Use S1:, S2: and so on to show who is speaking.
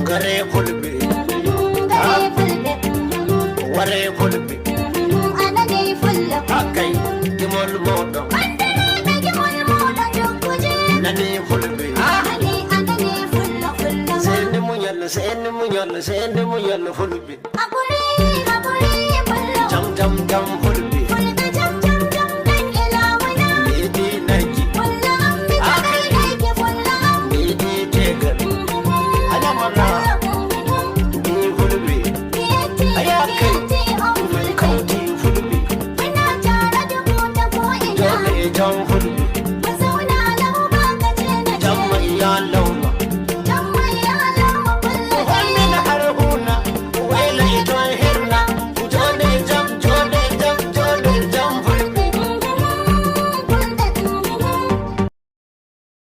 S1: Gare fulbe, ware fulbe,
S2: anane fulla
S1: akai gimol modo, nani fulbe.
S2: anane fulla fulla
S1: Send mu yalla fulbe.